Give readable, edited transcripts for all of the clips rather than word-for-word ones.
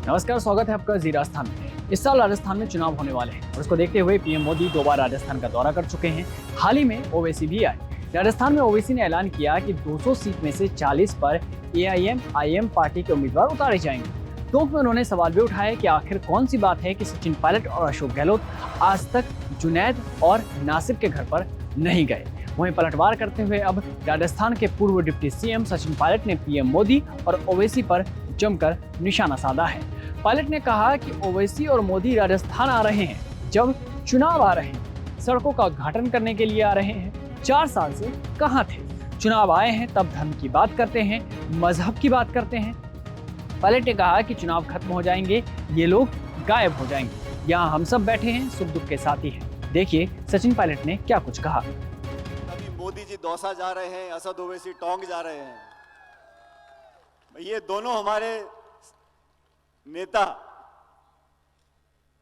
नमस्कार, स्वागत है आपका जी राजस्थान में। इस साल राजस्थान में चुनाव होने वाले हैं और उसको देखते हुए पीएम मोदी 2 बार राजस्थान का दौरा कर चुके हैं। हाल ही में ओवैसी भी आए। राजस्थान में ओवैसी ने ऐलान किया कि 200 सीट में से 40 पर एआईएम पार्टी के उम्मीदवार उतारे जाएंगे। टोंक में उन्होंने सवाल भी उठाया कि आखिर कौन सी बात है कि सचिन पायलट और अशोक गहलोत आज तक जुनैद और नासिर के घर पर नहीं गए। वहीं पलटवार करते हुए अब राजस्थान के पूर्व डिप्टी सीएम सचिन पायलट ने पीएम मोदी और ओवैसी पर जमकर निशाना साधा है। पायलट ने कहा कि ओवैसी और मोदी राजस्थान आ रहे हैं जब चुनाव आ रहे हैं, सड़कों का उद्घाटन करने के लिए आ रहे हैं। 4 साल से कहां थे? चुनाव आए हैं तब धर्म की बात करते हैं, मजहब की बात करते हैं। पायलट ने कहा कि चुनाव खत्म हो जाएंगे, ये लोग गायब हो जाएंगे। यहाँ हम सब बैठे हैं, सुख दुख के साथी हैं। देखिए सचिन पायलट ने क्या कुछ कहा। अभी मोदी जी दौसा जा रहे हैं, असद ओवैसी टोंक जा रहे हैं। ये दोनों हमारे नेता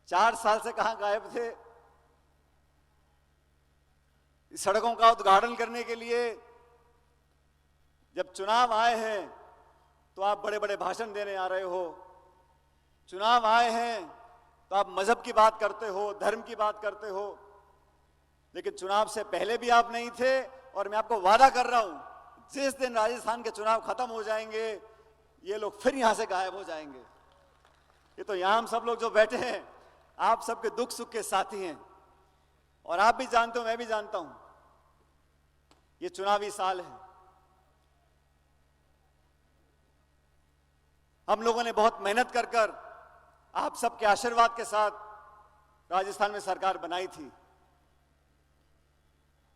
4 साल से कहां गायब थे? सड़कों का उद्घाटन करने के लिए जब चुनाव आए हैं तो आप बड़े बड़े भाषण देने आ रहे हो। चुनाव आए हैं तो आप मजहब की बात करते हो, धर्म की बात करते हो, लेकिन चुनाव से पहले भी आप नहीं थे। और मैं आपको वादा कर रहा हूं, जिस दिन राजस्थान के चुनाव खत्म हो जाएंगे ये लोग फिर यहां से गायब हो जाएंगे। ये तो यहां हम सब लोग जो बैठे हैं आप सबके दुख सुख के साथी हैं, और आप भी जानते हो, मैं भी जानता हूं, ये चुनावी साल है। हम लोगों ने बहुत मेहनत कर कर आप सबके आशीर्वाद के साथ राजस्थान में सरकार बनाई थी,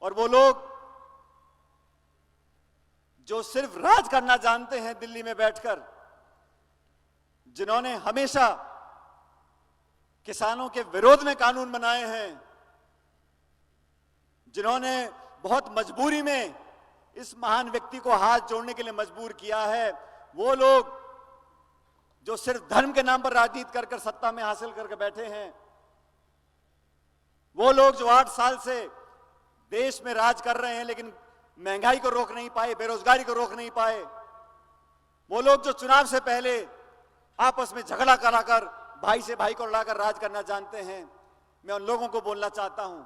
और वो लोग जो सिर्फ राज करना जानते हैं दिल्ली में बैठकर, जिन्होंने हमेशा किसानों के विरोध में कानून बनाए हैं, जिन्होंने बहुत मजबूरी में इस महान व्यक्ति को हाथ जोड़ने के लिए मजबूर किया है, वो लोग जो सिर्फ धर्म के नाम पर राजनीति कर कर सत्ता में हासिल करके बैठे हैं, वो लोग जो 8 साल से देश में राज कर रहे हैं लेकिन महंगाई को रोक नहीं पाए, बेरोजगारी को रोक नहीं पाए, वो लोग जो चुनाव से पहले आपस में झगड़ा कराकर भाई से भाई को लड़ाकर राज करना जानते हैं, मैं उन लोगों को बोलना चाहता हूं।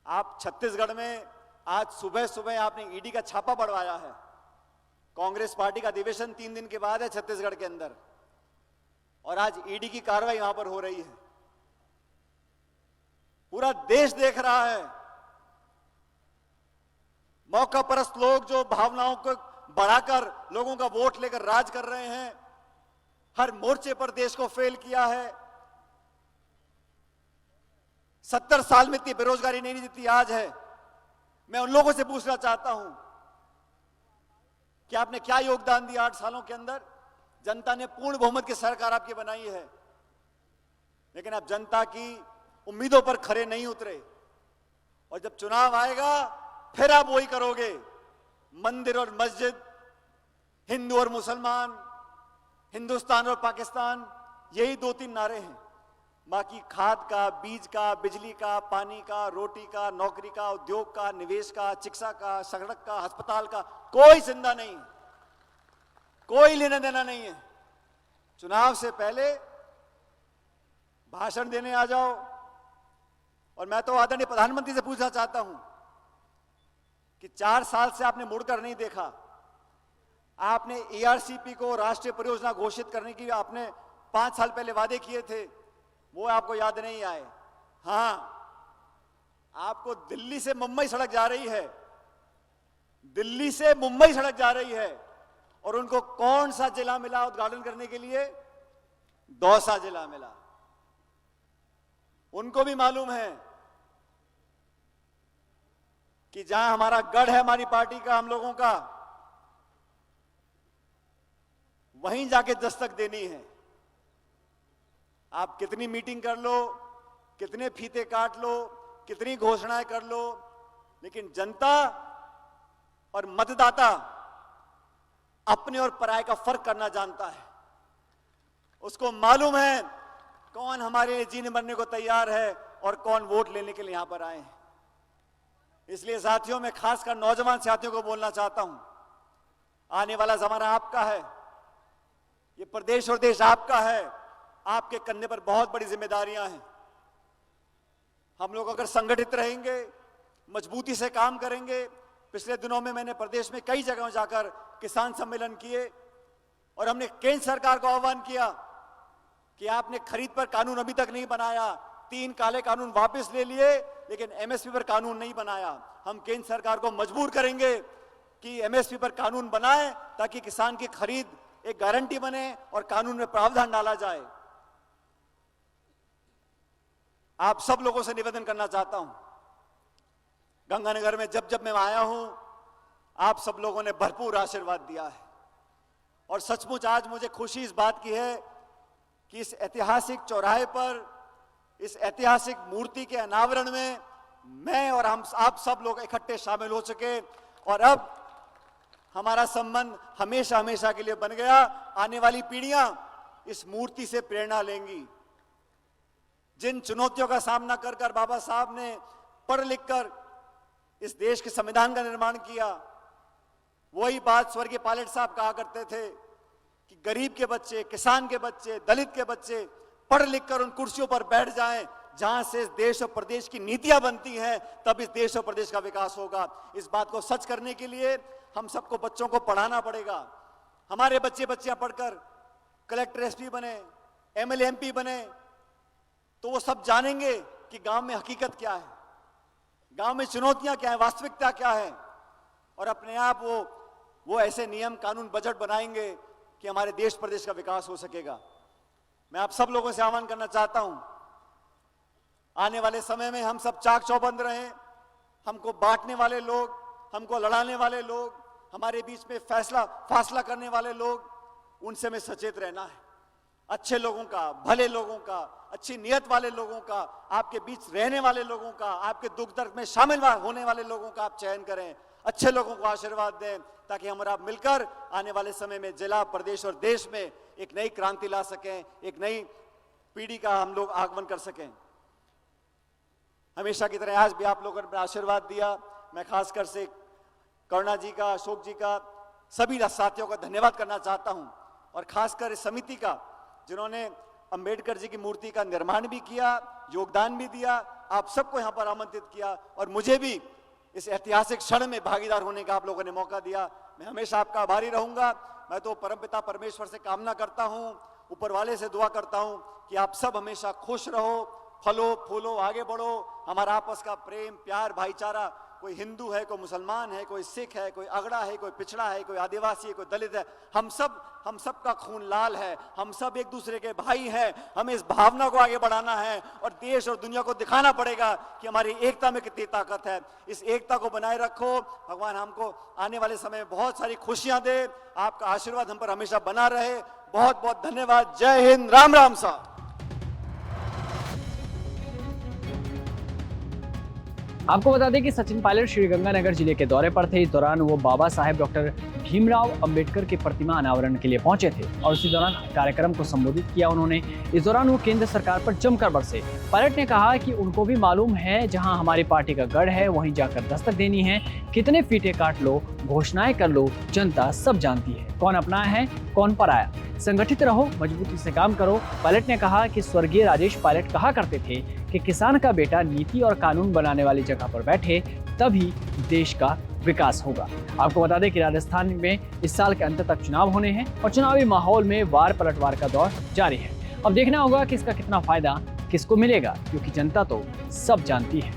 आप छत्तीसगढ़ में आज सुबह सुबह आपने ईडी का छापा बढ़वाया है। कांग्रेस पार्टी का अधिवेशन 3 दिन के बाद है छत्तीसगढ़ के अंदर, और आज ईडी की कार्रवाई वहां पर हो रही है। पूरा देश देख रहा है। मौका परस्त लोग जो भावनाओं को बढ़ाकर लोगों का वोट लेकर राज कर रहे हैं, हर मोर्चे पर देश को फेल किया है। 70 साल में इतनी बेरोजगारी नहीं जितनी आज है। मैं उन लोगों से पूछना चाहता हूं कि आपने क्या योगदान दिया 8 सालों के अंदर? जनता ने पूर्ण बहुमत की सरकार आपकी बनाई है, लेकिन आप जनता की उम्मीदों पर खरे नहीं उतरे, और जब चुनाव आएगा फिर आप वही करोगे। मंदिर और मस्जिद, हिंदू और मुसलमान, हिंदुस्तान और पाकिस्तान, यही 2-3 नारे हैं। बाकी खाद का, बीज का, बिजली का, पानी का, रोटी का, नौकरी का, उद्योग का, निवेश का, चिकित्सा का, सड़क का, अस्पताल का कोई जिंदा नहीं, कोई लेना देना नहीं है। चुनाव से पहले भाषण देने आ जाओ। और मैं तो आदरणीय प्रधानमंत्री से पूछना चाहता हूं कि 4 साल से आपने मुड़कर नहीं देखा। आपने एआरसीपी को राष्ट्रीय परियोजना घोषित करने की आपने 5 साल पहले वादे किए थे, वो आपको याद नहीं आए। हां, आपको दिल्ली से मुंबई सड़क जा रही है, दिल्ली से मुंबई सड़क जा रही है, और उनको कौन सा जिला मिला उद्घाटन करने के लिए? दौसा जिला मिला। उनको भी मालूम है कि जहां हमारा गढ़ है हमारी पार्टी का, हम लोगों का, वहीं जाके दस्तक देनी है। आप कितनी मीटिंग कर लो, कितने फीते काट लो, कितनी घोषणाएं कर लो, लेकिन जनता और मतदाता अपने और पराये का फर्क करना जानता है। उसको मालूम है कौन हमारे लिए जीने मरने को तैयार है और कौन वोट लेने के लिए यहां पर आए हैं। इसलिए साथियों, मैं खासकर नौजवान साथियों को बोलना चाहता हूं, आने वाला जमाना आपका है। ये प्रदेश और देश आपका है, आपके कंधे पर बहुत बड़ी जिम्मेदारियां हैं। हम लोग अगर संगठित रहेंगे, मजबूती से काम करेंगे। पिछले दिनों में मैंने प्रदेश में कई जगहों जाकर किसान सम्मेलन किए और हमने केंद्र सरकार को आह्वान किया कि आपने खरीद पर कानून अभी तक नहीं बनाया, 3 काले कानून वापस ले लिए, लेकिन एमएसपी पर कानून नहीं बनाया। हम केंद्र सरकार को मजबूर करेंगे कि एमएसपी पर कानून बनाए ताकि किसान की खरीद एक गारंटी बने और कानून में प्रावधान डाला जाए। आप सब लोगों से निवेदन करना चाहता हूं, गंगानगर में जब जब मैं आया हूं, आप सब लोगों ने भरपूर आशीर्वाद दिया है और सचमुच आज मुझे खुशी इस बात की है कि इस ऐतिहासिक चौराहे पर, इस ऐतिहासिक मूर्ति के अनावरण में मैं और आप सब लोग इकट्ठे शामिल हो सके और अब हमारा संबंध हमेशा हमेशा के लिए बन गया। आने वाली पीढ़ियां इस मूर्ति से प्रेरणा लेंगी। जिन चुनौतियों का सामना कर कर बाबा साहब ने पढ़ लिख कर इस देश के संविधान का निर्माण किया, वही बात स्वर्गीय पायलट साहब कहा करते थे कि गरीब के बच्चे, किसान के बच्चे, दलित के बच्चे पढ़ लिख कर उन कुर्सियों पर बैठ जाएं जहां से इस देश और प्रदेश की नीतियां बनती हैं, तब इस देश और प्रदेश का विकास होगा। इस बात को सच करने के लिए हम सबको बच्चों को पढ़ाना पड़ेगा। हमारे बच्चे बच्चियां पढ़कर कलेक्टर, एसपी बने, एमएलए, एमपी बने तो वो सब जानेंगे कि गांव में हकीकत क्या है, गांव में चुनौतियां क्या है, वास्तविकता क्या है, और अपने आप वो ऐसे नियम, कानून, बजट बनाएंगे कि हमारे देश प्रदेश का विकास हो सकेगा। मैं आप सब लोगों से आह्वान करना चाहता हूं, आने वाले समय में हम सब चाक चौबंद रहें। हमको बांटने वाले लोग, हमको लड़ाने वाले लोग, हमारे बीच में फासला करने वाले लोग, उनसे हमें सचेत रहना है। अच्छे लोगों का, भले लोगों का, अच्छी नियत वाले लोगों का, आपके बीच रहने वाले लोगों का, आपके दुख दर्द में शामिल होने वाले लोगों का आप चयन करें। अच्छे लोगों को आशीर्वाद दें ताकि हम और आप मिलकर आने वाले समय में जिला, प्रदेश और देश में एक नई क्रांति ला सकें, एक नई पीढ़ी का हम लोग आगमन कर सकें। हमेशा की तरह आज भी आप लोगों ने आशीर्वाद दिया। मैं खासकर से करुणा जी का, अशोक जी का, सभी साथियों का धन्यवाद करना चाहता हूं और खासकर इस समिति का जिन्होंने अंबेडकर जी की मूर्ति का निर्माण भी किया, योगदान भी दिया, आप सबको यहां पर आमंत्रित किया और मुझे भी इस ऐतिहासिक क्षण में भागीदार होने का आप लोगों ने मौका दिया। मैं हमेशा आपका आभारी रहूंगा। मैं तो परमपिता परमेश्वर से कामना करता हूं, ऊपर वाले से दुआ करता हूं कि आप सब हमेशा खुश रहो, फलो फूलो, आगे बढ़ो। हमारा आपस का प्रेम, प्यार, भाईचारा, कोई हिंदू है, कोई मुसलमान है, कोई सिख है, कोई अगड़ा है, कोई पिछड़ा है, कोई आदिवासी है, कोई दलित है, हम सब का खून लाल है। हम सब एक दूसरे के भाई हैं। हमें इस भावना को आगे बढ़ाना है और देश और दुनिया को दिखाना पड़ेगा कि हमारी एकता में कितनी ताकत है। इस एकता को बनाए रखो। भगवान हमको आने वाले समय में बहुत सारी खुशियां दे। आपका आशीर्वाद हम पर हमेशा बना रहे। बहुत बहुत धन्यवाद। जय हिंद। राम राम साहब। आपको बता दें कि सचिन पायलट श्रीगंगानगर जिले के दौरे पर थे। इस दौरान वो बाबा साहेब डॉक्टर भीमराव अंबेडकर की प्रतिमा अनावरण के लिए पहुंचे थे और उसी दौरान कार्यक्रम को संबोधित किया उन्होंने। इस दौरान वो केंद्र सरकार पर जमकर बरसे। पायलट ने कहा कि उनको भी मालूम है जहां हमारी पार्टी का गढ़ है वहीं जाकर दस्तक देनी है। कितने फीटे काट लो, घोषणाएं कर लो, जनता सब जानती है कौन अपना है कौन पराया। संगठित रहो, मजबूती से काम करो। पायलट ने कहा कि स्वर्गीय राजेश पायलट कहा करते थे कि किसान का बेटा नीति और कानून बनाने वाली जगह पर बैठे तभी देश का विकास होगा। आपको बता दें कि राजस्थान में इस साल के अंत तक चुनाव होने हैं और चुनावी माहौल में वार पलटवार का दौर जारी है। अब देखना होगा कि इसका कितना फायदा किसको मिलेगा, क्योंकि जनता तो सब जानती है।